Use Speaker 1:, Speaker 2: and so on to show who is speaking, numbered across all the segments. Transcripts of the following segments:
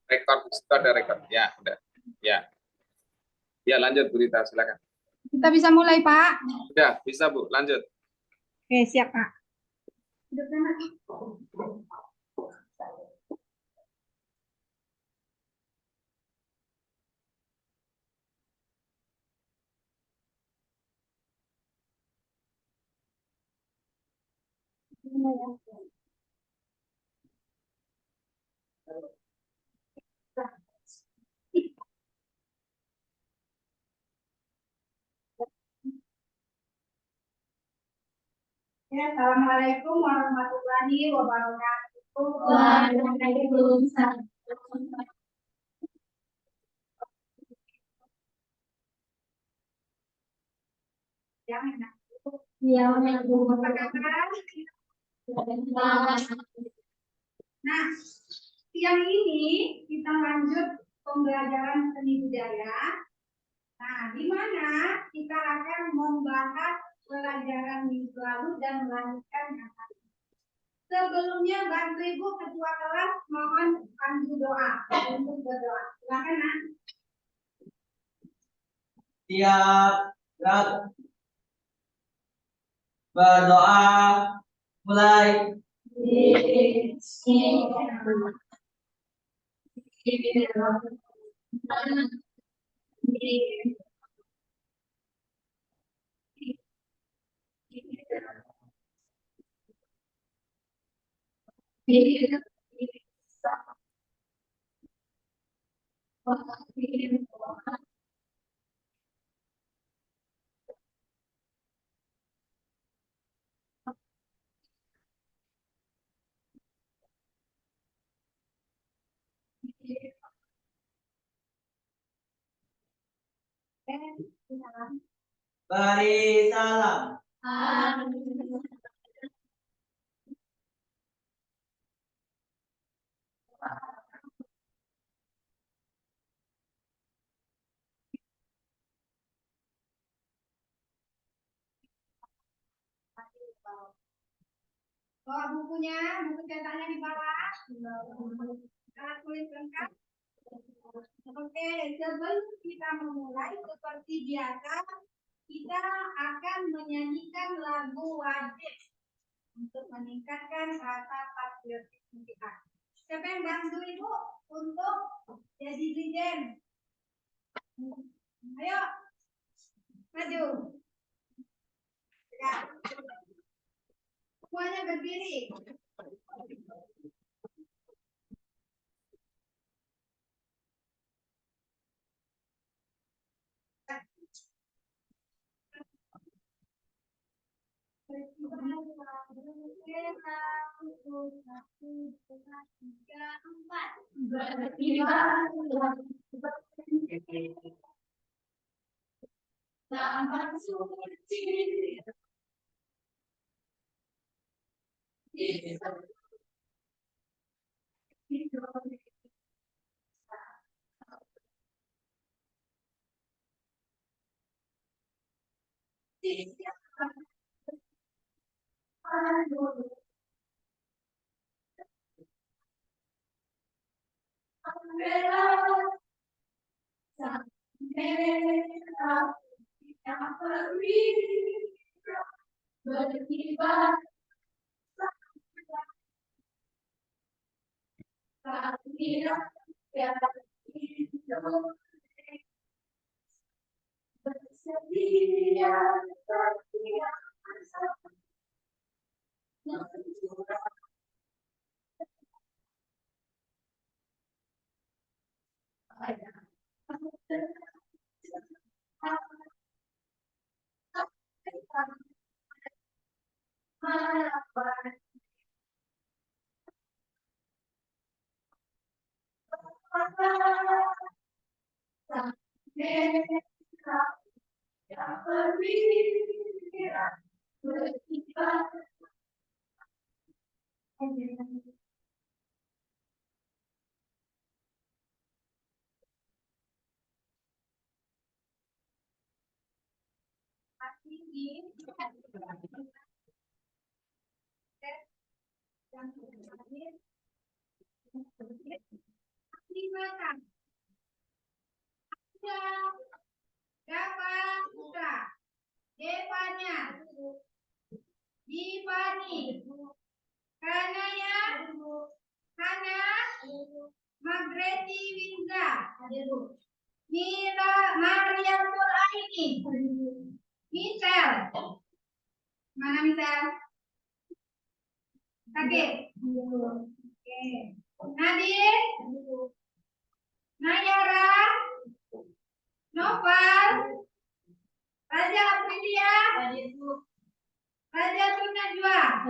Speaker 1: Rekor di situ ada rekor. Ya, udah. Ya. Ya, lanjut Bu Rita, silakan.
Speaker 2: Kita bisa mulai, Pak.
Speaker 1: Sudah, bisa Bu, lanjut.
Speaker 2: Oke, siap, Pak. Ya, Assalamualaikum warahmatullahi wabarakatuh.
Speaker 3: Waalaikumsalam.
Speaker 2: Apa kabar? Nah, siang ini kita lanjut pembelajaran seni budaya. Nah, di mana kita akan membahas pelajaran minggu lalu dan melanjutkan yang hari ini. Sebelumnya bantu Ibu ketua kelas mohon pandu doa untuk berdoa. Silakan, Nak.
Speaker 4: Siap, gerak. Berdoa, mulai. Beri salam.
Speaker 2: Bawa bukunya, buku cetaknya di bawah. Alat tulis lengkap. Oke, sebelum kita memulai seperti biasa, kita akan menyanyikan lagu wajib untuk meningkatkan rasa patriotisme kita. Siapa yang bantu Ibu untuk jadi brigjen? Ayo, maju. Ya. Semuanya berdiri. Yang terakhir, 5 Hadir, Bu. Mira, Mariatul Aini. Misel. Mana Misel? Sakit. Oke. Nadir. Nayara. Noval. Raja Aprilia. Raja Tunajwa.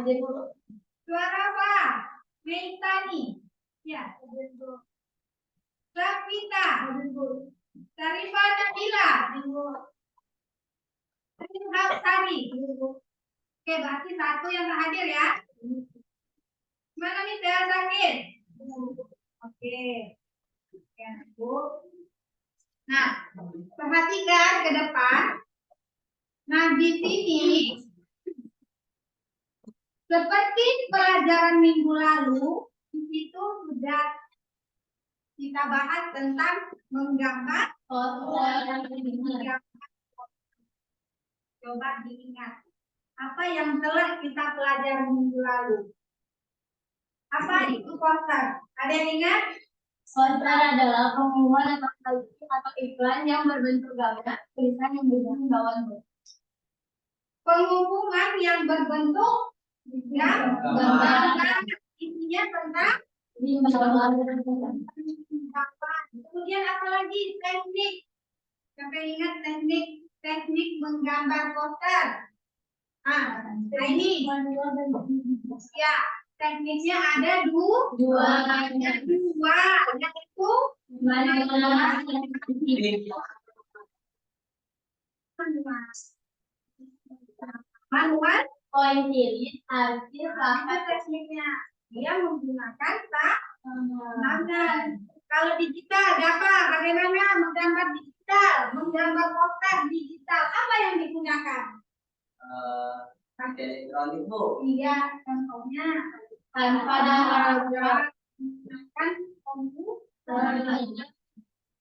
Speaker 2: Suara apa? Meitani. Ya. Safita. Sarifah Nabila. Hapsari. Oke, berarti satu yang tak hadir ya. Mana nih saya sakit? Oke. Ya, Bu. Nah, perhatikan ke depan. Nah, di sini seperti pelajaran minggu lalu, di situ sudah kita bahas tentang menggambar. Coba diingat apa yang telah kita pelajari minggu lalu. Apa itu poster? Ada yang ingat?
Speaker 3: Poster adalah pengumuman atau iklan yang berbentuk gambar, tulisan yang berbentuk bawaan.
Speaker 2: Pengumuman yang berbentuk gambar. Isinya tentang kemudian apa lagi? Teknik. Sampai ingat teknik menggambar poster. Nah ini ya, tekniknya ada dua. Yaitu manual,
Speaker 3: pointilis, arsip,
Speaker 2: apa tekniknya? Dia menggunakan tangan. Kalau digital, apa? Bagaimana menggambar digital, menggambar poster digital? Apa yang digunakan?
Speaker 4: Elektronik, Bu.
Speaker 2: Iya, contohnya
Speaker 3: tanpa
Speaker 2: menggunakan komputer.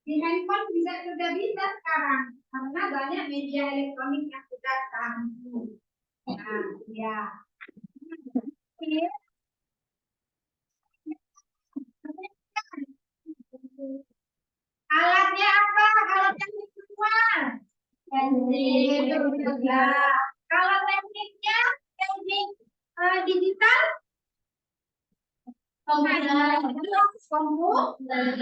Speaker 2: Di handphone sudah bisa sekarang karena banyak media elektronik yang sudah canggih. Nah, ya. Alatnya apa? Alat teknik semua. Ya. Kalau tekniknya teknik digital, komputer.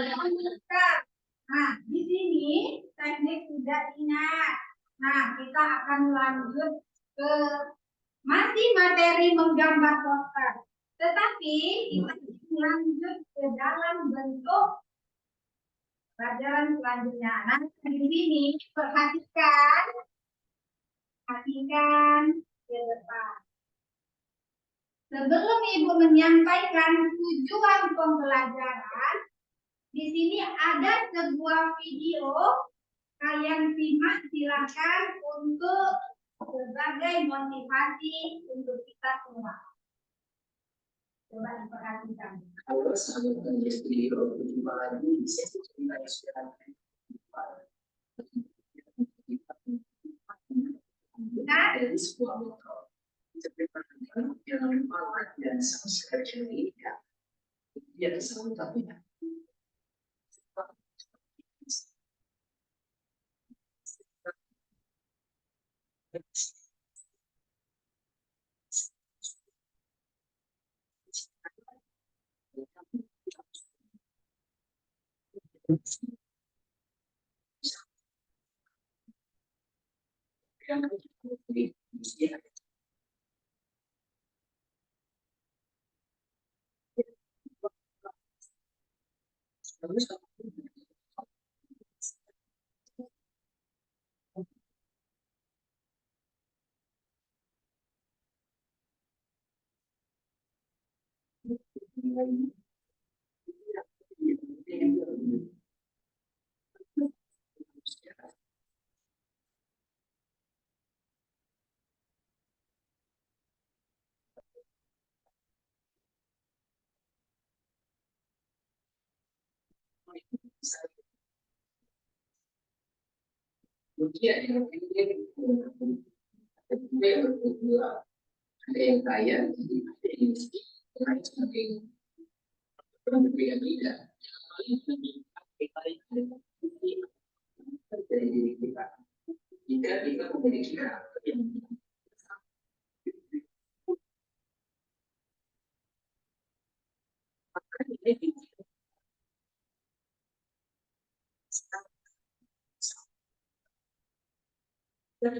Speaker 2: Nah, di sini teknik sudah ingat. Nah, kita akan lanjut ke masih materi menggambar poster. Tetapi kita lanjut ke dalam bentuk pelajaran selanjutnya. Nah, di sini perhatikan ke depan. Sebelum Ibu menyampaikan tujuan pembelajaran, di sini ada sebuah video. Kalian simak, silakan untuk sebagai motivasi untuk kita semua. Coba diperhatikan.
Speaker 5: Halo, selamat datang di studio. Berjumpa lagi di sesi cerita inspiratif. Dari sebuah motor, ceritakan yang bermanfaat dan sama sekali tidak. Dia salah satunya. Ada yang kaya, ada yang miskin, dan sebagainya. Berbeda-beda. pendidikan. Maka ini dan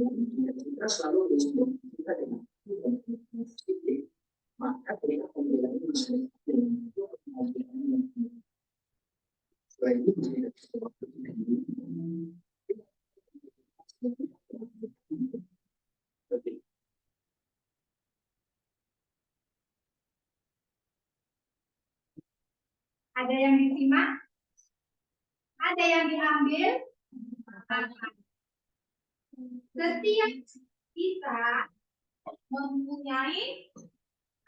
Speaker 5: kemudian kita selalu kita dengan maka kita pemilihan
Speaker 2: Ada yang disimak? Ada yang diambil? Setiap kita mempunyai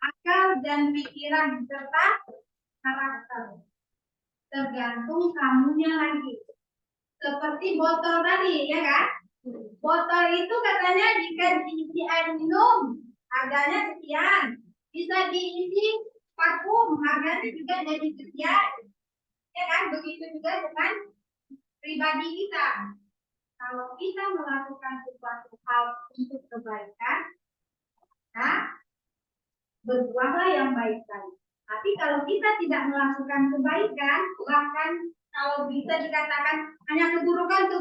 Speaker 2: akal dan pikiran serta karakter. Tergantung kamunya lagi. Seperti botol tadi, ya kan? Botol itu katanya jika diisi air minum, harganya sekian. Bisa diisi parfum, harganya juga jadi sekian. Ya kan? Begitu juga dengan pribadi kita. Kalau kita melakukan sesuatu hal untuk kebaikan, nah, berbuatlah yang baik tadi. Tapi kalau kita tidak melakukan kebaikan, bahkan kalau bisa dikatakan hanya keburukan,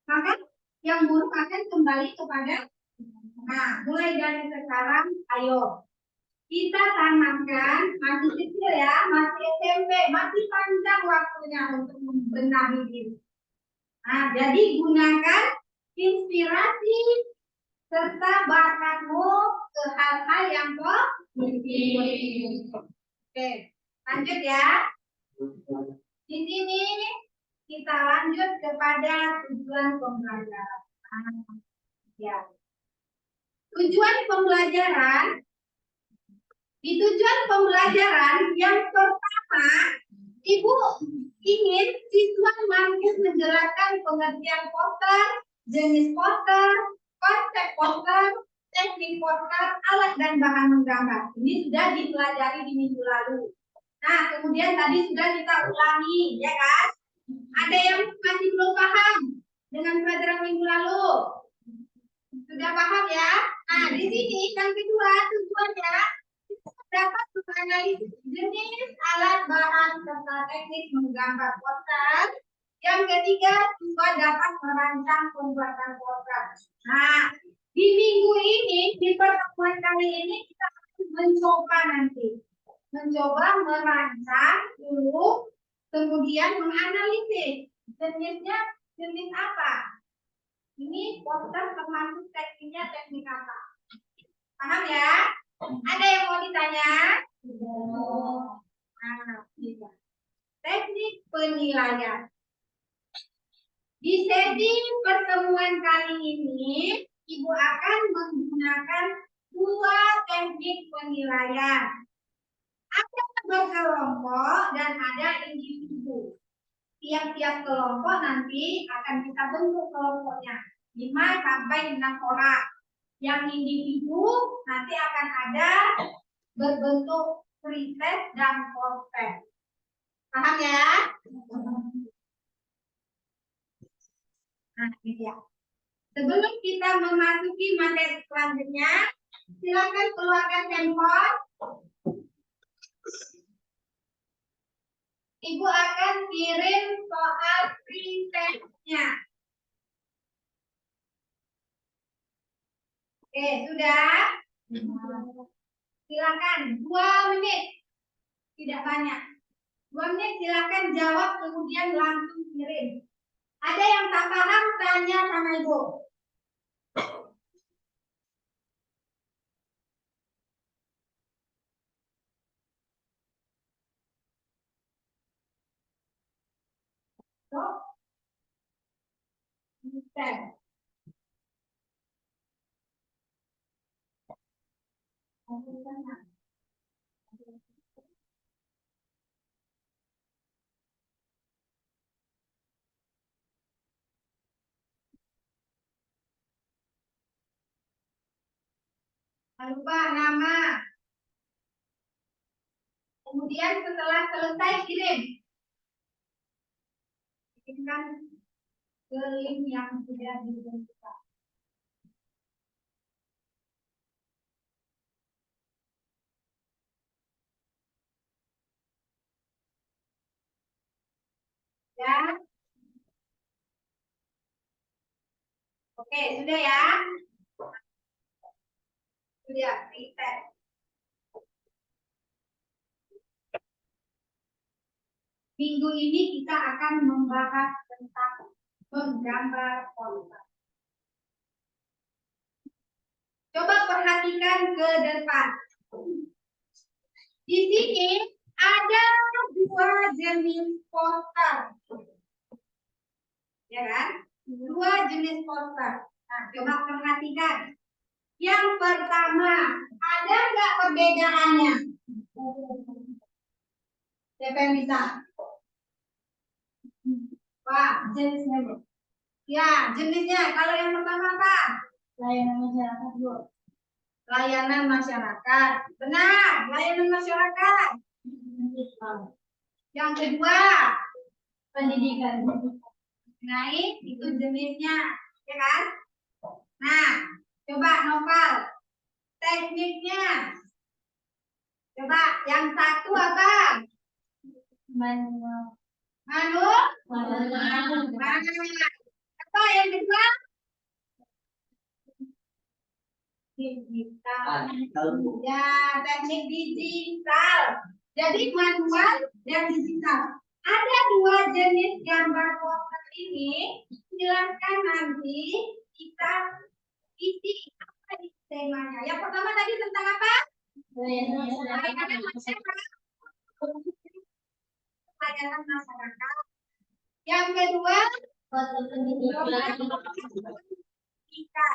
Speaker 2: maka yang buruk akan kembali kepada. Nah, mulai dari sekarang, ayo kita tanamkan, masih kecil ya, masih SMP, masih panjang waktunya untuk membenahi diri. Nah, jadi gunakan inspirasi serta bakatmu ke hal-hal yang positif. Oke, lanjut ya. Di sini kita lanjut kepada tujuan pembelajaran. Ya. Tujuan pembelajaran. Di tujuan pembelajaran yang pertama, Ibu ingin siswa mampu menjelaskan pengertian poster, jenis poster, konsep poster, teknik poster, alat dan bahan menggambar. Ini sudah dipelajari di minggu lalu. Nah, kemudian tadi sudah kita ulangi, ya kan? Ada yang masih belum paham dengan pelajaran minggu lalu? Sudah paham ya? Nah, di sini yang kedua tujuannya dapat menganalisis jenis alat bahan serta teknik menggambar poster. Yang ketiga, siswa dapat merancang pembuatan poster. Nah, di minggu ini, di pertemuan kali ini kita akan mencoba merancang dulu, kemudian menganalisis jenisnya jenis apa. Ini poster termasuk tekniknya teknik apa? Paham ya? Ada yang mau ditanya? Nah, bisa. Teknik penilaian. Di sesi pertemuan kali ini, Ibu akan menggunakan dua teknik penilaian. Ada berkelompok dan ada individu. Tiap-tiap kelompok nanti akan kita bentuk kelompoknya 5 sampai 6 orang. Yang individu nanti akan ada berbentuk preset dan poster. Paham ya? Nah, ini dia. Sebelum kita memasuki materi selanjutnya, silakan keluarkan handphone. Ibu akan kirim soal presetnya. Oke, sudah? Silakan 2 menit. Tidak banyak. 2 menit silakan jawab kemudian langsung kirim. Ada yang tak paham tanya sama Ibu. Tes. Jangan lupa nama. Kemudian setelah selesai kirim. Kirimkan ke link yang sudah ditentukan. Ya. Oke, sudah ya. Sudah, kita. Minggu ini kita akan membahas tentang menggambar formula. Coba perhatikan ke depan. Di sini ada dua jenis poster. Ya kan? Dua jenis poster. Nah, coba perhatikan. Yang pertama, ada nggak perbedaannya? Siapa yang bisa? Pak,
Speaker 3: Jenisnya, Bu.
Speaker 2: ya jenisnya. Kalau yang pertama apa?
Speaker 3: Layanan masyarakat, Bu.
Speaker 2: Layanan masyarakat. Benar, layanan masyarakat. Yang kedua,
Speaker 3: Pendidikan.
Speaker 2: naik itu jenisnya, ya kan? Nah, coba novel tekniknya. Coba yang satu apa?
Speaker 3: Manual.
Speaker 2: Manu? Apa yang kedua? Digital. Ya, teknik digital. Jadi manual dan digital. Ada dua jenis gambar poster ini. Silakan nanti kita isi apa di temanya. Yang pertama tadi tentang apa?
Speaker 3: Layanan
Speaker 2: Layanan
Speaker 3: masyarakat.
Speaker 2: masyarakat. Layanan masyarakat. Yang kedua,
Speaker 3: Foto pendidikan.
Speaker 2: kita.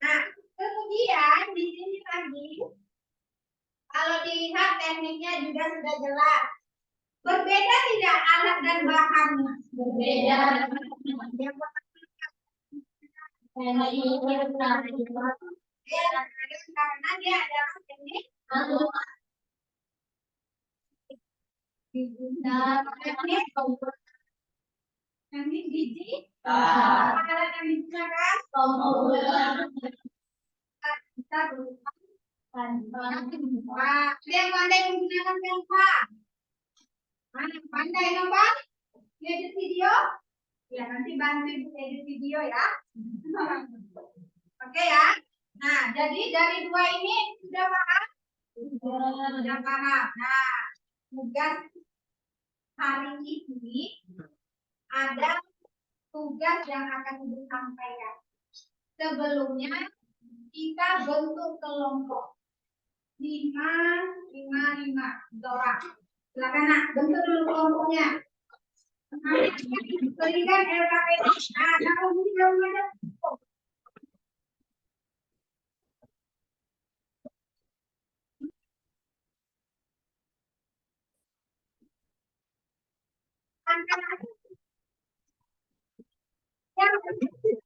Speaker 2: Nah, kemudian di sini lagi, kalau dilihat tekniknya juga sudah jelas. Berbeda tidak alat dan bahannya?
Speaker 3: Berbeda.
Speaker 2: Yang
Speaker 3: Pendidikan.
Speaker 2: karena dia adalah teknik teknik digital. Alat yang digunakan kita berupa Wah, yang pandai menggunakan Canva. Mana pandai apa? Edit video? Ya, nanti bantu Ibu edit video ya. Oke ya. Nah, jadi dari dua ini sudah paham? Sudah paham. Nah, tugas hari ini ada tugas yang akan Ibu sampaikan. Sebelumnya kita bentuk kelompok 5 orang. Silakan nak, bentuk dulu kelompoknya. Berikan LKPD. Nah, kalau mungkin belum ada. Yang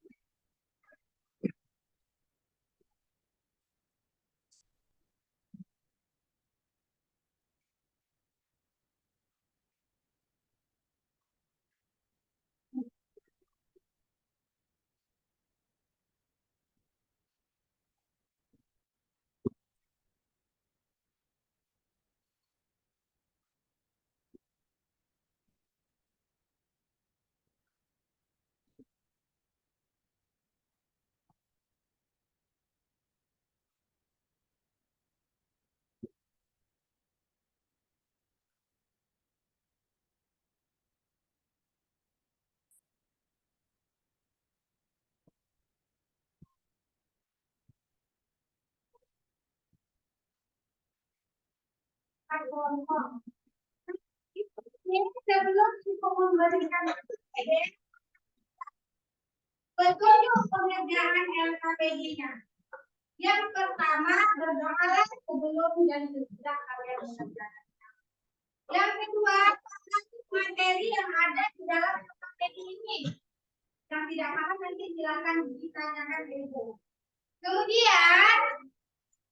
Speaker 2: kelompok. Ini sebelum kita memberikan Petunjuk pengerjaan LKPD-nya. Yang pertama, berdoalah sebelum dan sesudah kalian mengerjakan. Yang kedua, pahami materi yang ada di dalam LKPD ini. Yang tidak paham nanti silakan ditanyakan ibu. Kemudian,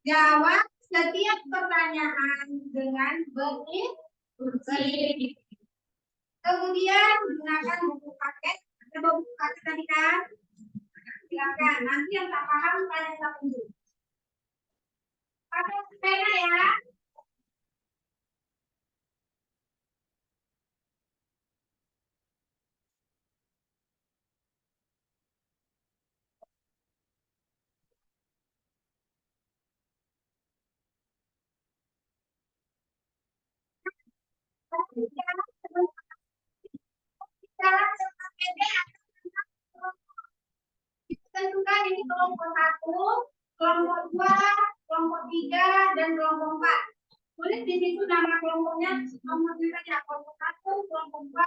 Speaker 2: jawab setiap pertanyaan dengan berinstruksi. Kemudian gunakan buku paket. Ada buku paket tadi kan? Silakan. Nanti yang tak paham tanya sama ibu. Pakai pena ya. Tentukan ini kelompok 1, kelompok 2, kelompok 3, dan kelompok 4. Tulis di situ nama kelompoknya, nomor saja kelompok 1, kelompok 4,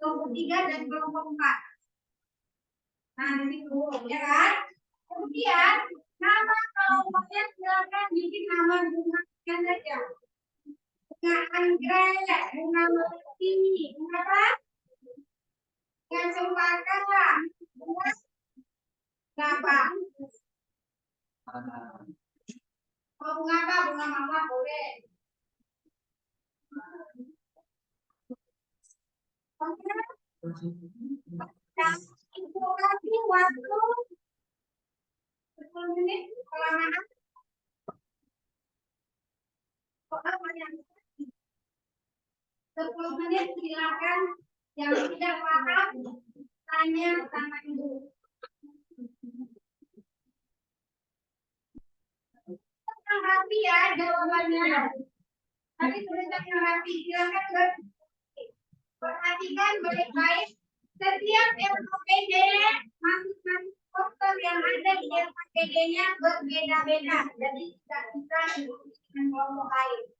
Speaker 2: kelompok 3, dan kelompok 4. Nah, di situ, ya kan? Kemudian, nama kelompoknya silakan bikin nama bunganya saja. Bunga anggrek, bunga melati, bunga apa? Bunga cempaka, bunga apa? Oh, bunga apa? Bunga mawar boleh. Oke. Ibu kasih waktu 10 menit kelamaan. Soal yang 10 menit silakan. Yang tidak paham tanya sama ibu. Tenang rapi ya jawabannya. Tapi tulisannya rapi. Silakan perhatikan baik-baik. Setiap LKPD masing-masing poster yang ada di LKPD-nya berbeda-beda. Jadi tidak bisa dengan kelompok lain.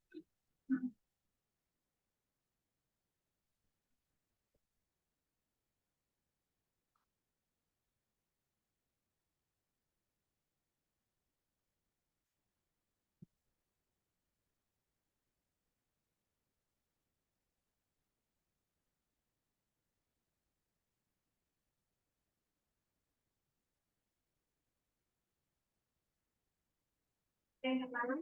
Speaker 2: Yang pertama,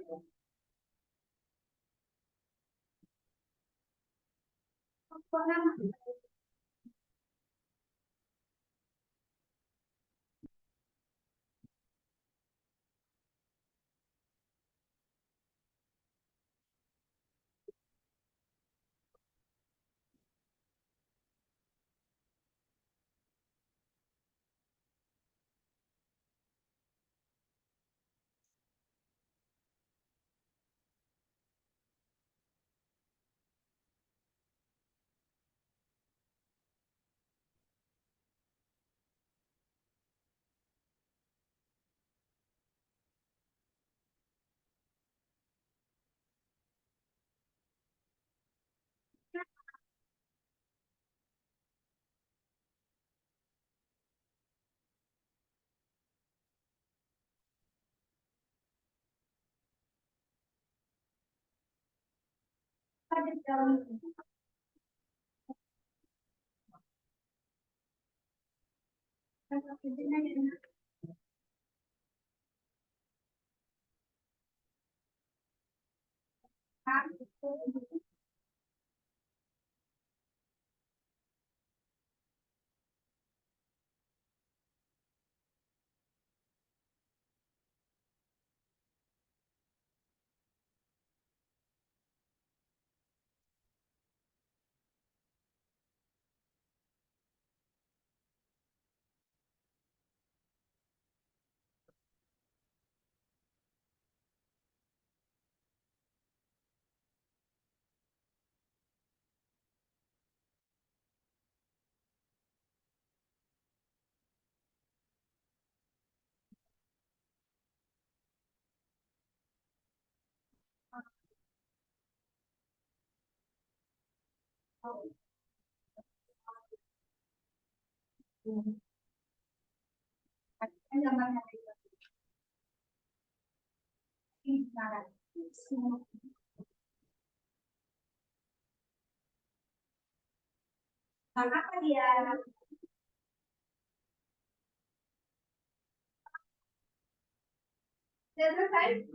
Speaker 2: gambarnya itu. Ini sekarang. Apa dia? Sudah selesai?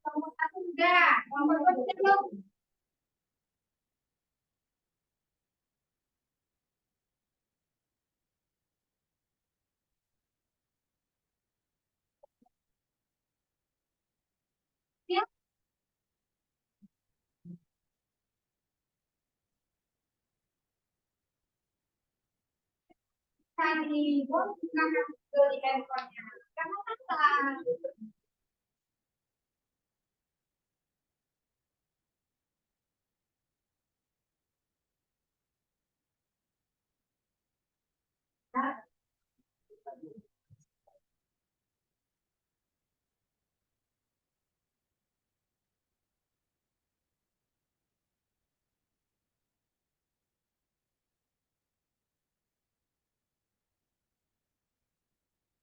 Speaker 2: Nomor satu sudah, nomor dua sudah belum? Ya, tadi bom karena beli handphonenya. Kamu kan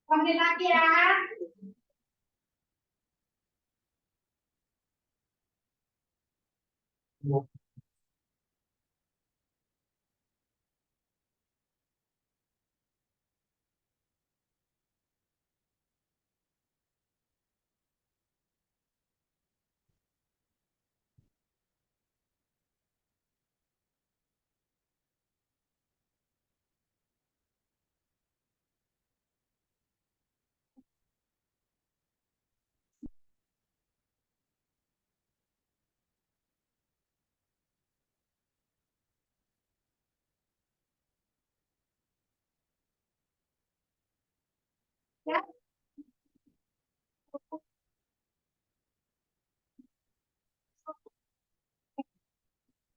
Speaker 2: panggil lagi ya. Ya,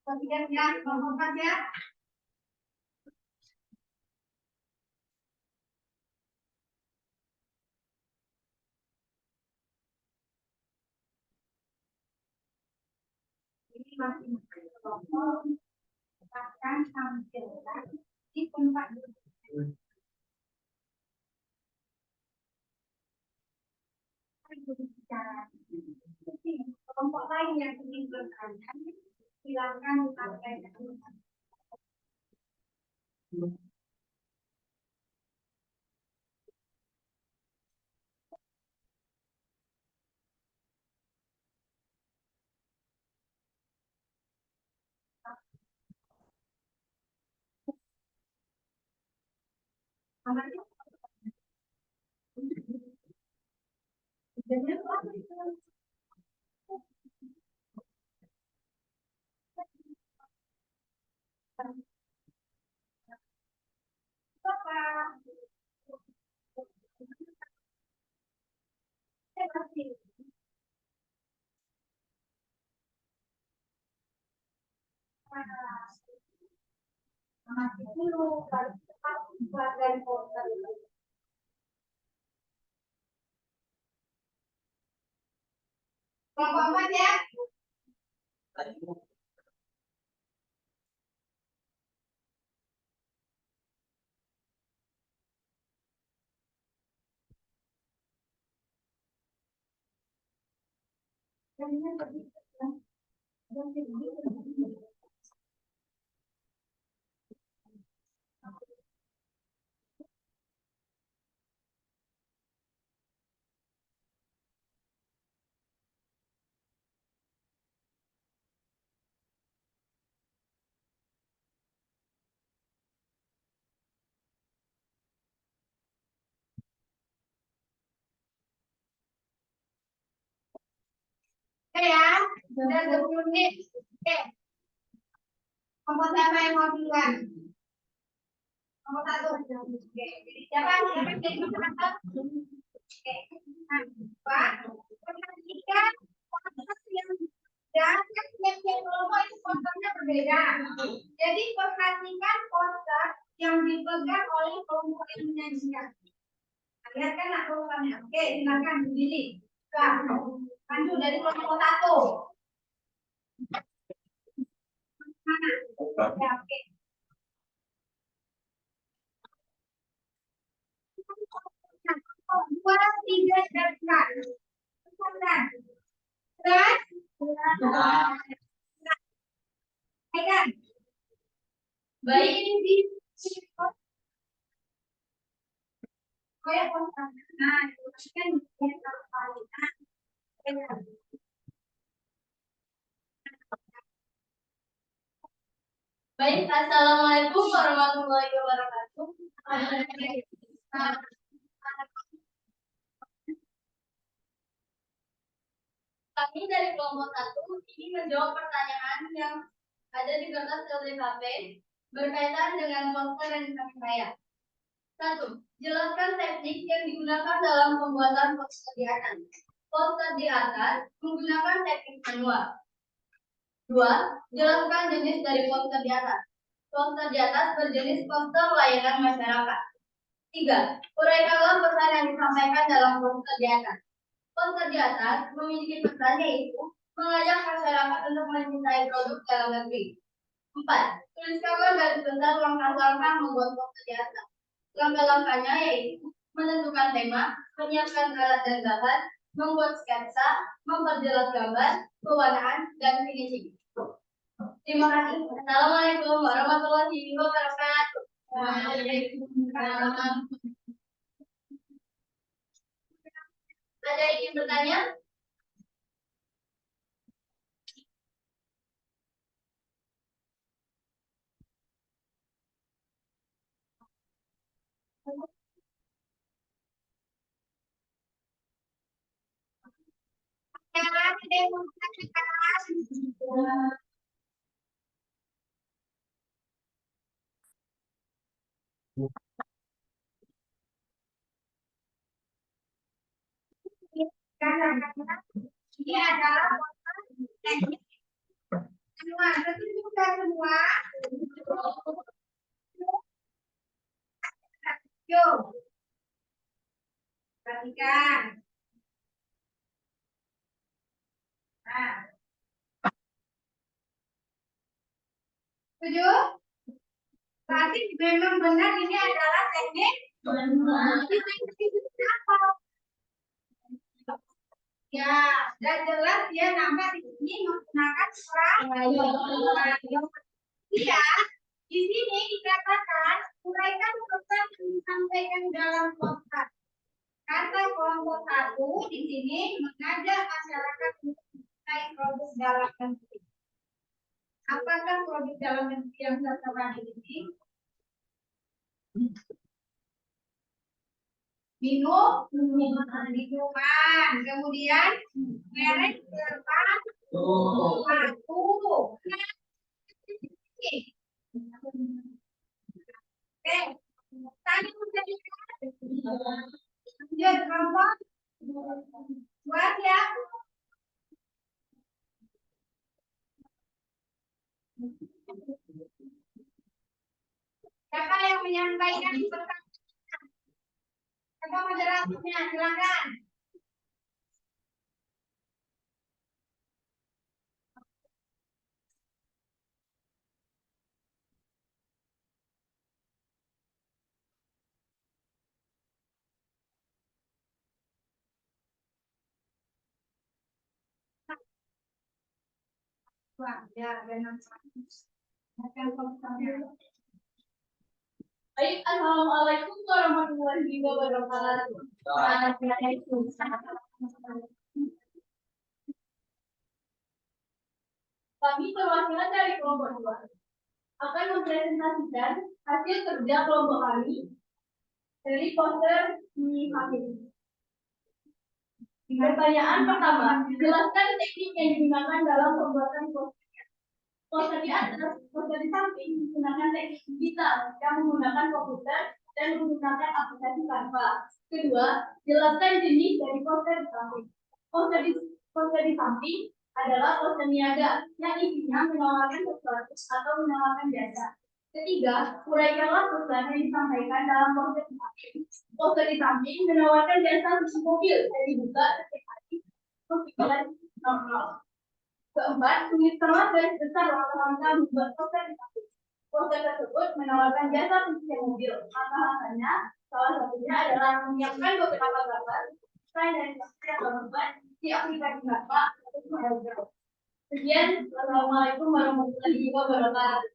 Speaker 2: kemudian ya, nomor 4 ya. Ini masih nomor akan tampilkan di tempat bicara. Kelompok lain yang ingin bertanya, silakan sampaikan. Namanya? Jangan lupa. Bapak. Terima kasih. Masih dulu, baru buat dan poster. Kelompok 4 ya. Oke ya, udah 20 menit. Oke, kelompok siapa yang mau duluan? Kelompok 1. Oke, siapa yang jadi kelompok 1? Oke, nah, Pak, perhatikan konsep yang dan tiap-tiap kelompok itu konsepnya berbeda. Jadi perhatikan konsep yang dipegang oleh kelompok yang menyajikan. Lihat kan kelompoknya. Oke, silakan berdiri. Lanjut dari kelompok 1. Mana? Ya, oke. Dua, tiga, dan empat. Baik ini di
Speaker 3: Baik, assalamualaikum warahmatullahi wabarakatuh. Kami dari kelompok 1 ini menjawab pertanyaan yang ada di kertas LDKP berkaitan dengan poster yang saya. 1. Jelaskan teknik yang digunakan dalam pembuatan poster di atas. Poster di atas menggunakan teknik manual. 2. Jelaskan jenis dari poster di atas. Poster di atas berjenis poster layanan masyarakat. 3. Uraikanlah pesan yang disampaikan dalam poster di atas. Poster di atas memiliki pesan yaitu mengajak masyarakat untuk mencintai produk dalam negeri. 4. Tuliskanlah garis besar langkah-langkah membuat poster di atas. Langkah-langkahnya yaitu menentukan tema, menyiapkan alat dan bahan, membuat sketsa, memperjelas gambar, pewarnaan, dan finishing. Terima kasih. Assalamualaikum warahmatullahi wabarakatuh. Waalaikumsalam. Ada yang ingin bertanya?
Speaker 2: Ini adalah teknik manual. Berarti sudah semua. Yuk, perhatikan. Nah, setuju? Berarti memang benar ini adalah teknik manual. Apa? Ya, dan jelas dia nampak di sini menggunakan crayon. Iya, di sini dikatakan uraikan pesan yang disampaikan dalam poster. Kata kelompok 1 di sini mengajak masyarakat untuk mencintai produk dalam negeri. Apakah produk dalam negeri yang tertera di sini? Minuman, kemudian merek sepatu. Oke, tadi sudah lanjut kelompok buat ya. Siapa yang menyampaikan pesan? Siapa moderatornya? Silakan. Wah, ya, benar.
Speaker 3: Baik, assalamualaikum warahmatullahi wabarakatuh. Kami perwakilan dari kelompok 2 akan mempresentasikan hasil kerja kelompok kami dari poster di HP. Pertanyaan pertama, jelaskan teknik yang digunakan dalam pembuatan poster. Poster di atas, poster di samping menggunakan teknik digital yang menggunakan komputer dan menggunakan aplikasi Canva. Kedua, jelaskan jenis dari poster di samping. Poster di samping adalah poster niaga yang isinya menawarkan sesuatu atau menawarkan jasa. Ketiga, uraikanlah pesan yang disampaikan dalam poster di samping. Poster di samping menawarkan jasa cuci mobil yang dibuka setiap hari pukul 9.00. Keempat, tuliskanlah garis besar langkah-langkah membuat poster di samping. Poster tersebut menawarkan jasa pencucian mobil. Langkah-langkahnya, salah satunya adalah menyiapkan beberapa gambar selain dari poster yang membuat di aplikasi Canva atau Corel. Sekian, Assalamualaikum warahmatullahi wabarakatuh.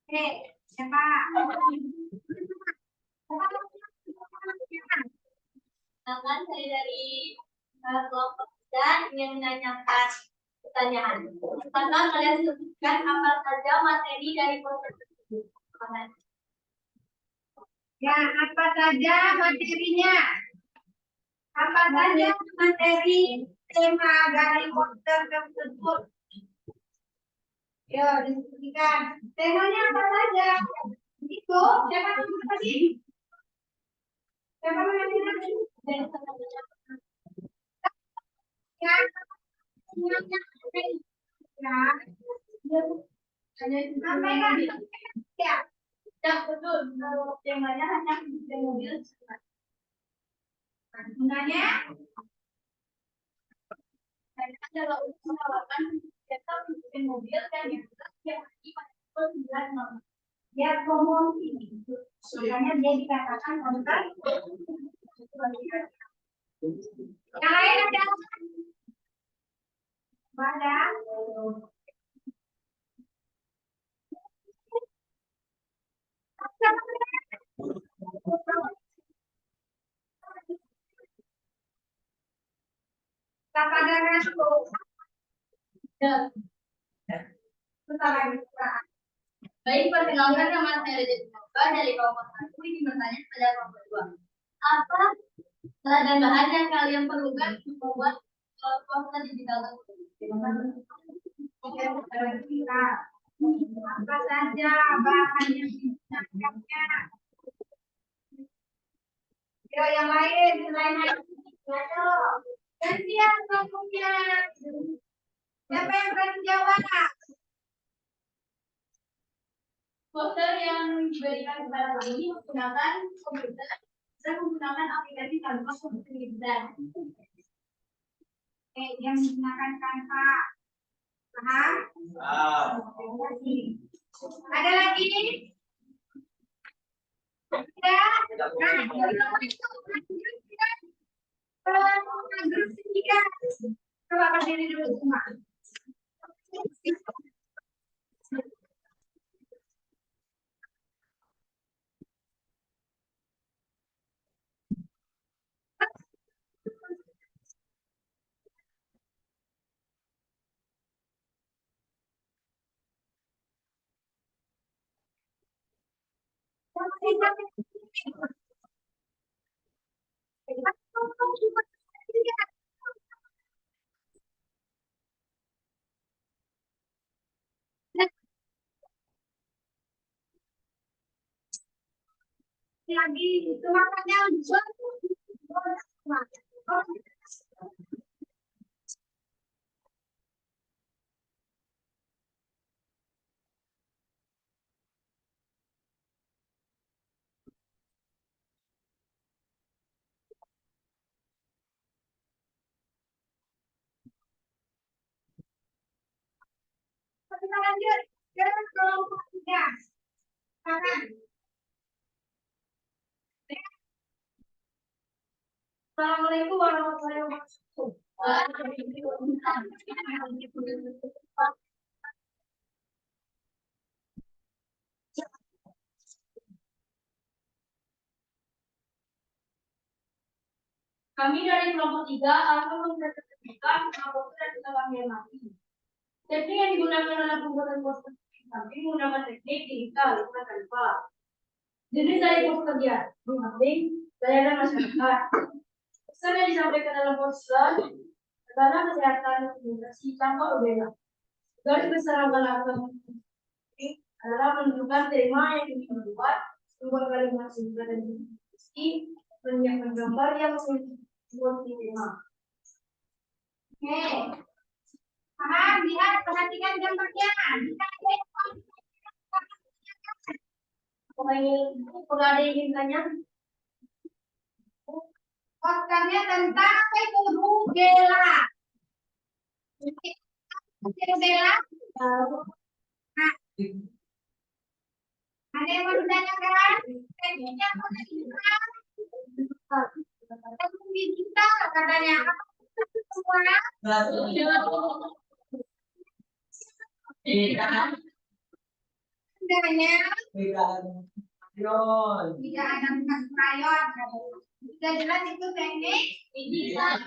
Speaker 2: Oke, siapa?
Speaker 3: Silakan saya dari kelompok 3 ingin menanyakan pertanyaan. Pertama, kalian sebutkan apa saja materi dari poster tersebut.
Speaker 2: Ya, apa saja materinya? Apa saja materi tema dari poster tersebut? Yo, diskusikan. Temanya apa saja? Itu, siapa yang tadi? Siapa yang tadi? Ya, sampaikan. Ya,
Speaker 3: Ya, betul. Kalau temanya hanya mencuci mobil.
Speaker 2: gunanya
Speaker 3: Kalau untuk menawarkan jasa mencuci mobil kan dibuka setiap hari pada pukul 9.00.
Speaker 2: ya promosi. Makanya dia dikatakan konten. Yang lain ada? Ada. Kepada Rasul.
Speaker 3: Ya.
Speaker 2: Setelah
Speaker 3: Baik, perkenalkan nama saya Reza Sinova dari kelompok 1. Ini bertanya pada kelompok 2. Apa dan bahan yang kalian perlukan untuk membuat poster digital tersebut?
Speaker 2: apa saja bahan yang digunakannya? Yo, yang lain selain itu, ayo gantian kelompoknya. Siapa yang berani jawab?
Speaker 3: Poster yang diberikan kepada kami menggunakan komputer dan menggunakan aplikasi Canva untuk digital.
Speaker 2: Yang menggunakan Canva. Paham? Ada lagi? Ada? Grup ketiga. Coba berdiri dulu semua. Lagi itu makanya kita lanjut ke kelompok 3. Silakan. Assalamualaikum warahmatullahi wabarakatuh.
Speaker 3: Kami dari kelompok 3 akan mempresentasikan poster dan kita mati. Teknik yang digunakan dalam pembuatan poster samping menggunakan teknik digital lingkungan tanpa. Jenis dari pekerja, pendamping, layanan masyarakat. Pesan yang disampaikan dalam poster adalah kesehatan komunikasi tanpa udara. Garis besar rangka adalah menentukan tema yang ingin dibuat, membuat kalimat singkat dan diskusi, menyiapkan gambar yang membuat tema.
Speaker 2: Oke. Paham, lihat, perhatikan gambarnya.
Speaker 3: Apakah ada yang ingin tanya?
Speaker 2: Posternya tentang apa itu? Rubella. Rubella. Nah, ada yang mau ditanyakan? Tekniknya apa digital? Teknik digital katanya. Apa semua? Sebenarnya tidak ada bekas krayon. Sudah jelas itu teknik digital.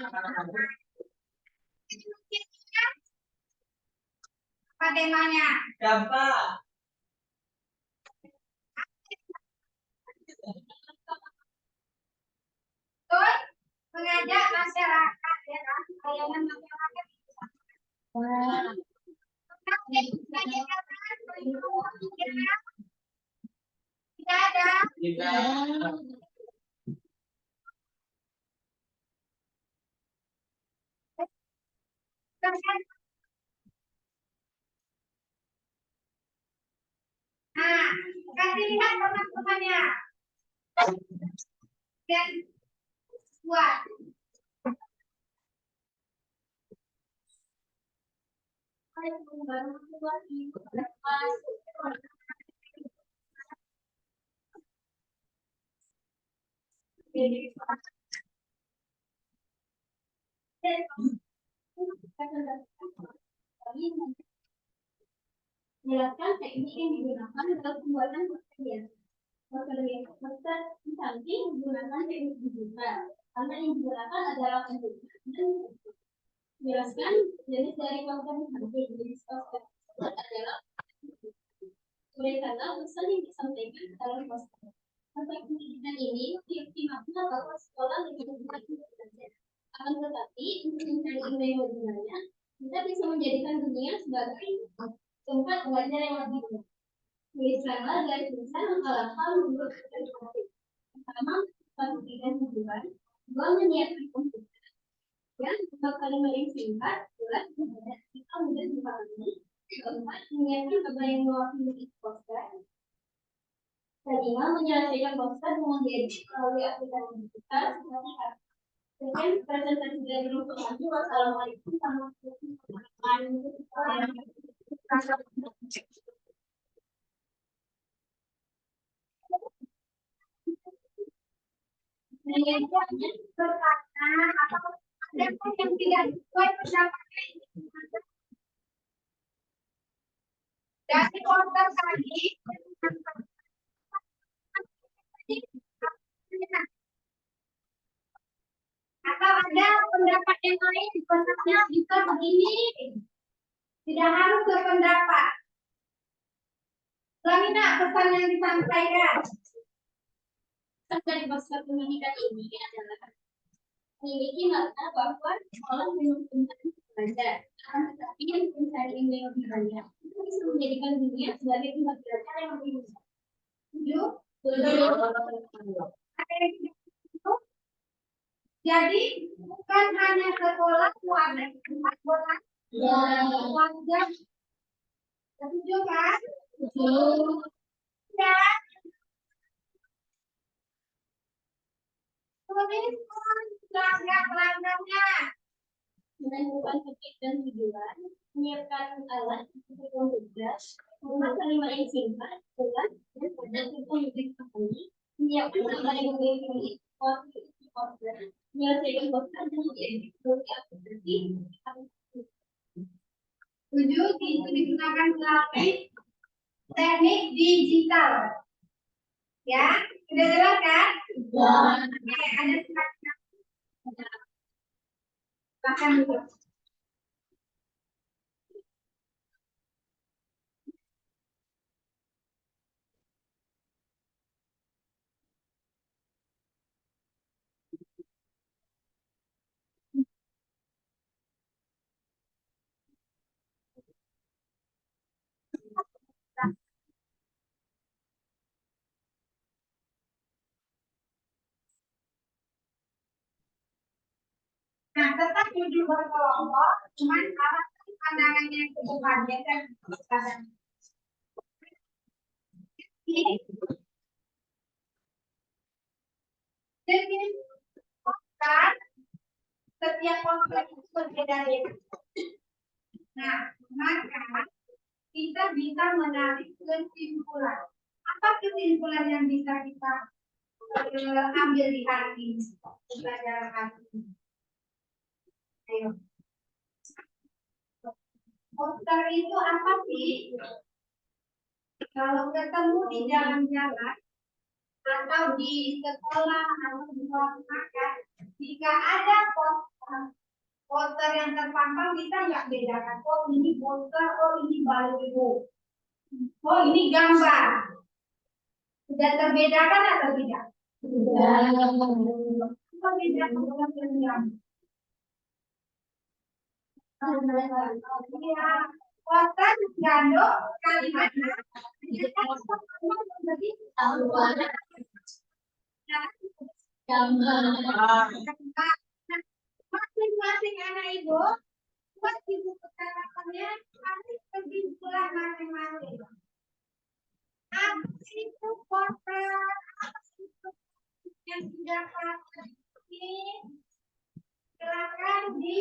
Speaker 2: Apa temanya?
Speaker 4: Dampak.
Speaker 2: Terus mengajak masyarakat ya kan, layanan masyarakat. Tidak ada. Nah, kasih lihat teman-temannya. Dan buat.
Speaker 3: Jelaskan teknik yang digunakan dalam pembuatan poster. Poster di samping menggunakan teknik digital. Karena yang digunakan adalah komputer. Jelaskan jenis dari poster di samping. Jenis poster adalah oleh karena pesan yang disampaikan dalam poster. Sampai pendidikan ini dioptimalkan bahwa sekolah lebih belajar. Akan tetapi untuk mencari ilmu yang lebih banyak, kita bisa menjadikan dunia sebagai tempat belajar yang lebih baik. Tuliskanlah garis besar hal-hal menurut kita. Pertama, pendidikan hiburan. Dua, menyiapkan komputer. Dan kalimat yang singkat, jelas, kita mudah dipahami. Keempat, menyiapkan gambar yang mewakili poster. Kelima, menyelesaikan poster dengan diedit melalui aplikasi digital seperti Canva. Sekian presentasi dari Dr. Andi. Wassalamualaikum warahmatullahi wabarakatuh.
Speaker 2: Berkata atau ada pun yang tidak sesuai pendapatnya dari poster tadi. Atau ada pendapat yang lain, pesannya bisa begini, tidak harus berpendapat. Lamina, pesan yang disampaikan.
Speaker 3: Dari poster pendidikan ini adalah memiliki makna bahwa sekolah memang tempat belajar, akan tetapi yang mencari ilmu yang lebih banyak itu bisa menjadikan dunia sebagai tempat belajar yang lebih besar.
Speaker 2: Setuju? Jadi bukan hanya sekolah, ada tempat bola, keluarga. Setuju kan? Ya. Tulis pelanggan-pelanggannya.
Speaker 3: Menentukan topik dan tujuan, menyiapkan alat untuk komputer, membuat kalimat yang singkat, jelas, dan padat untuk dipahami, menyiapkan gambar yang memiliki poster, menyelesaikan poster dan diedit melalui aplikasi.
Speaker 2: Setuju? Itu digunakan melalui teknik digital. Ya, sudah jelas kan? Oke, ada bahkan dulu. tetap duduk berkelompok, cuman arahkan pandangannya ke depan ya kan. Jadi, kan setiap poster itu berbeda-beda. Nah, maka kita bisa menarik kesimpulan. Apa kesimpulan yang bisa kita ambil di hari ini? Pelajaran hari ini. Ayo. Poster itu apa sih? Kalau ketemu di jalan-jalan atau di sekolah atau di ruang makan, jika ada poster yang terpampang, kita nggak bedakan. Oh ini poster, oh ini baliho, oh ini gambar. Sudah terbedakan atau tidak? Sudah. Apa bedanya? Ya, poster gandok kalimat masing-masing anak ibu buat ibu percakapannya nanti kesimpulan masing-masing. Apa itu poster? Apa itu yang sudah ini? Silakan di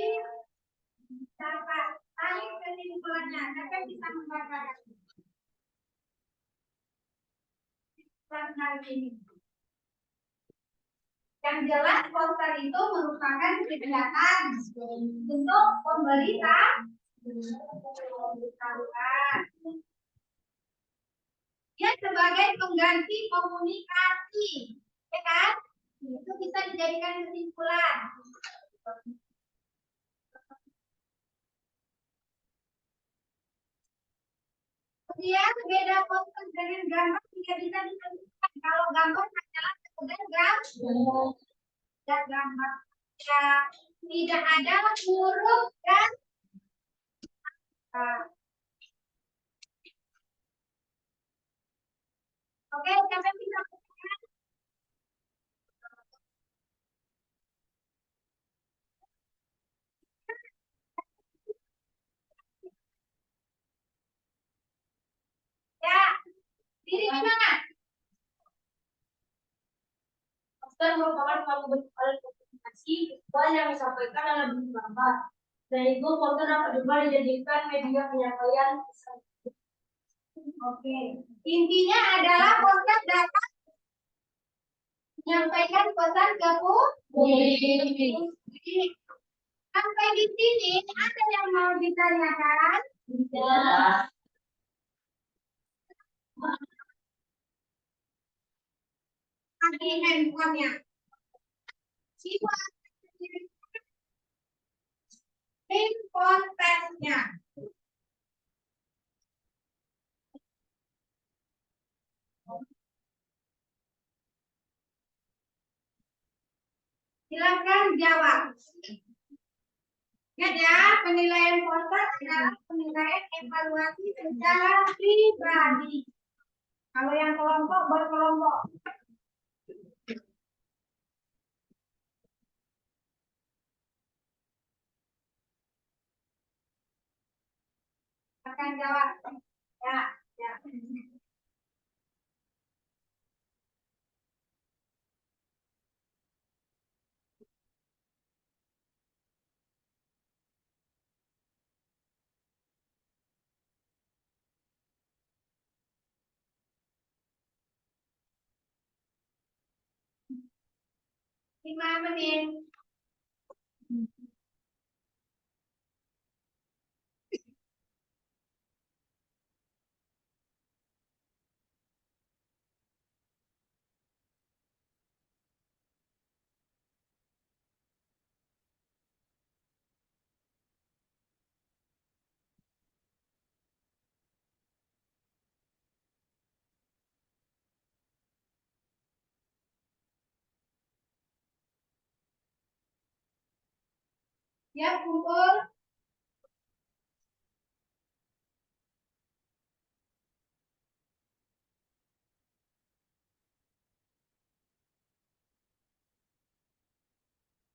Speaker 2: dapat tarik kesimpulannya. Dapat bisa membacakan kesimpulan hari ini. Yang jelas poster itu merupakan kegiatan untuk pemberitahuan. Ya sebagai pengganti komunikasi, ya kan? Itu bisa dijadikan kesimpulan. Kemudian beda poster dengan gambar tidak bisa ditentukan. Kalau gambar hanyalah sekedar gambar, ya, tidak ada huruf dan oke, sampai bisa. Ya, diri gimana?
Speaker 3: Poster merupakan suatu bentuk alat komunikasi visual yang disampaikan dalam bentuk gambar. Dan itu poster dapat juga dijadikan media penyampaian pesan.
Speaker 2: Oke, intinya adalah poster dapat menyampaikan pesan ke publik. Sampai di sini ada yang mau ditanyakan?
Speaker 3: Tidak.
Speaker 2: Pakai handphonenya. Siswa handphone tesnya. Silakan jawab. Ingat ya, penilaian poster adalah penilaian evaluasi secara pribadi. Kalau yang kelompok berkelompok. Akan jawab. Ya, ya. Lima menit. Ya, kumpul.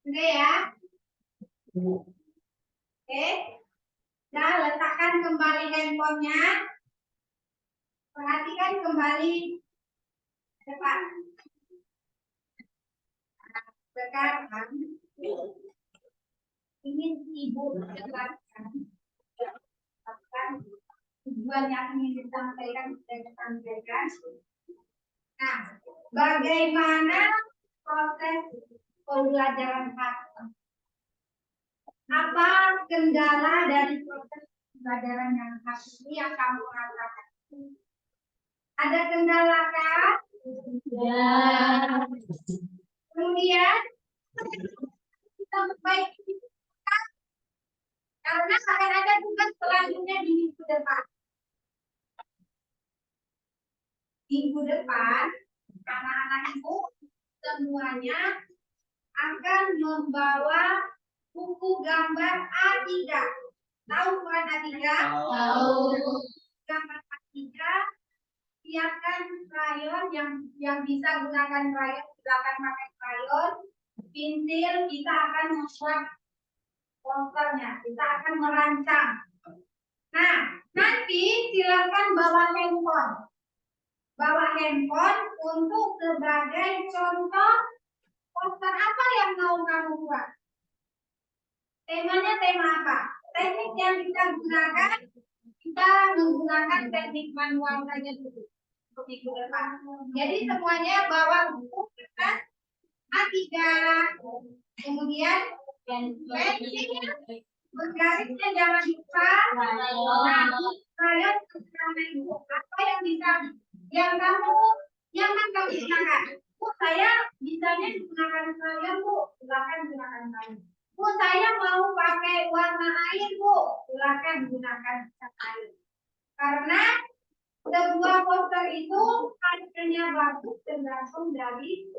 Speaker 2: Oke ya. Oke. Nah, letakkan kembali handphonenya. Perhatikan kembali ke depan. Sekarang ingin ibu jelaskan tujuan yang ingin disampaikan sudah disampaikan. Nah, bagaimana proses pembelajaran hati? Apa kendala dari proses pembelajaran yang hati ini yang kamu rasakan? Ada kendala kah?
Speaker 3: Ya.
Speaker 2: Kemudian kita perbaiki karena akan ada tugas selanjutnya di minggu depan. Minggu depan, anak-anak ibu semuanya akan membawa buku gambar A3. Tahu bukan A3?
Speaker 3: Tahu.
Speaker 2: Gambar A3, siapkan krayon yang bisa gunakan krayon, silakan pakai krayon. Pensil, kita akan membuat posternya, kita akan merancang. Nah, nanti silakan bawa handphone. Bawa handphone untuk sebagai contoh poster apa yang mau kamu buat. Temanya tema apa? Teknik yang kita gunakan, kita menggunakan teknik manual saja dulu untuk minggu depan. Jadi semuanya bawa buku kertas A3, kemudian pensil, bergarisnya jangan lupa. Nah, krayon sama ibu, apa yang bisa, yang kamu gunakan? Bu, saya bisanya gunakan krayon, Bu, silakan gunakan krayon. Bu, saya mau pakai warna air, Bu, silakan gunakan cat air. Karena sebuah poster itu hasilnya bagus tergantung dari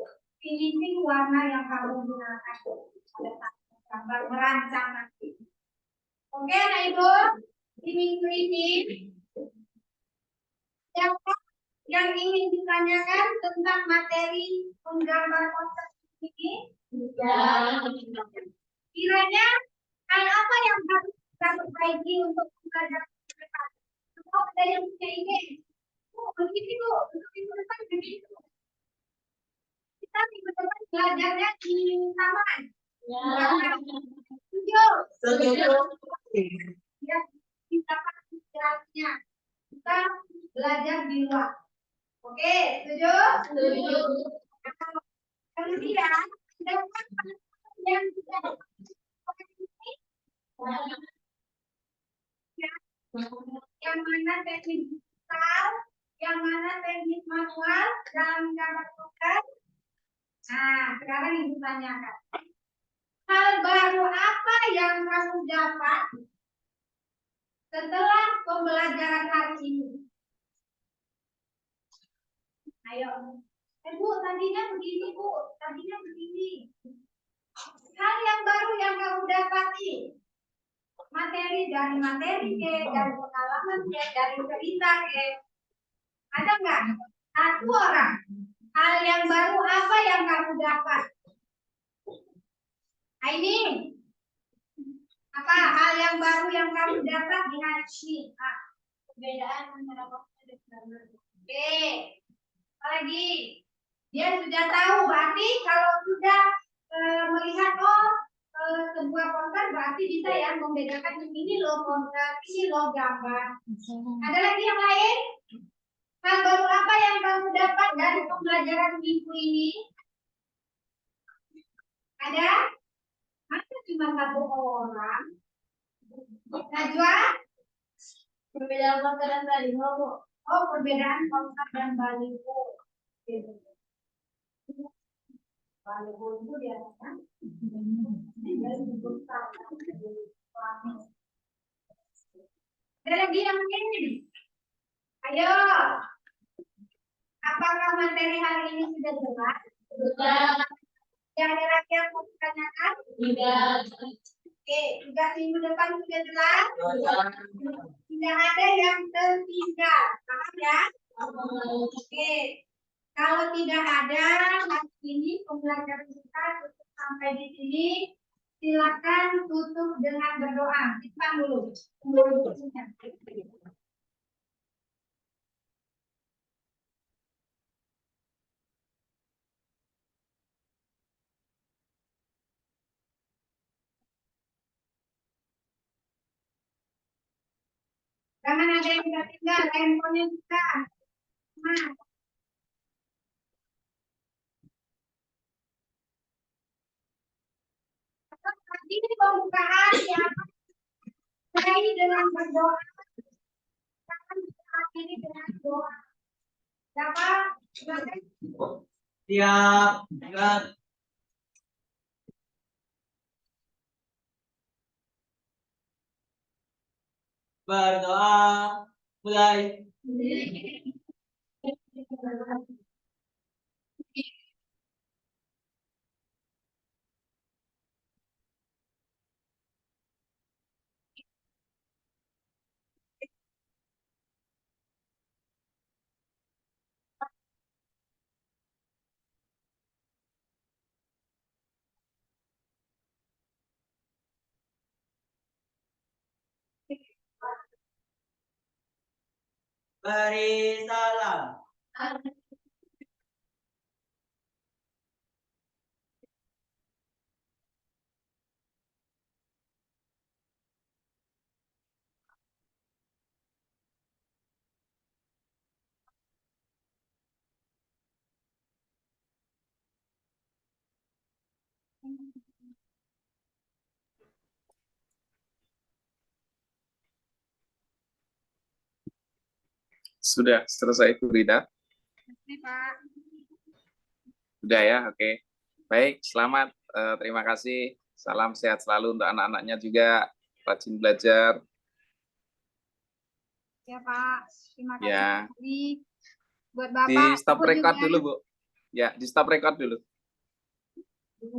Speaker 2: finishing warna yang kamu gunakan pada saat gambar merancang nanti. Oke, nah Ibu, di minggu ini siapa yang ingin ditanyakan tentang materi menggambar poster ini?
Speaker 3: Ya.
Speaker 2: Kiranya hal apa yang harus kita perbaiki untuk belajar mereka? Semua ada yang punya ide. Begini Bu, untuk minggu depan begitu. Kita minggu depan belajarnya di taman.
Speaker 3: Ya.
Speaker 2: Setuju?
Speaker 4: Setuju.
Speaker 2: Ya, kita pasti jelasnya. Kita belajar di luar. Oke, setuju?
Speaker 3: Setuju.
Speaker 2: Kemudian, yang kita yang mana teknik digital, yang mana teknik manual dalam gambar poster. Nah, sekarang ibu tanyakan. Hal baru apa yang kamu dapat setelah pembelajaran hari ini? Ayo. Bu, tadinya begini, Bu. Tadinya begini. Hal yang baru yang kamu dapati. Materi, dari pengalaman, dari cerita, ada nggak? Satu orang. Hal yang baru apa yang kamu dapat? Ini. Apa hal yang baru yang kamu dapat di hari ini? Perbedaan antara poster dan gambar. Oke. Apalagi? Dia sudah tahu, berarti kalau sudah melihat sebuah poster berarti bisa ya membedakan ini loh poster, ini loh gambar. Ada lagi yang lain? Hal baru apa yang kamu dapat dari pembelajaran minggu ini? Ada? Masa cuma satu orang? Najwa?
Speaker 3: Perbedaan poster dan baliho, Bu.
Speaker 2: Oh, perbedaan poster dan baliho. Baliho itu biasanya ada lagi yang lain? Ayo. Apakah materi hari ini sudah jelas?
Speaker 3: Sudah.
Speaker 2: Yang ada lagi yang mau ditanyakan?
Speaker 3: Tidak.
Speaker 2: Oke, tugas minggu depan sudah jelas? Tidak ada yang tertinggal, paham ya? Oke, kalau tidak ada, hari ini pembelajaran kita cukup sampai di sini. Silakan tutup dengan berdoa. Simpan dulu. Jangan ada yang tinggal, handphonenya juga. Nah, tadi pembukaan ya, mulai dengan berdoa. Akhiri dengan doa. Dapat?
Speaker 4: Siap. Gerak. Berdoa. Mulai. Beri salam.
Speaker 1: Sudah selesai Bu Rita?
Speaker 2: Ini Pak.
Speaker 1: Sudah ya, oke. Baik, selamat. Terima kasih. Salam sehat selalu untuk anak-anaknya juga. Rajin belajar.
Speaker 2: Ya Pak. Terima kasih
Speaker 1: Ya.
Speaker 2: sekali. Buat
Speaker 1: Di
Speaker 2: Bapak.
Speaker 1: stop
Speaker 2: ikut
Speaker 1: record
Speaker 2: juga.
Speaker 1: dulu, Bu. Ya, di stop record dulu.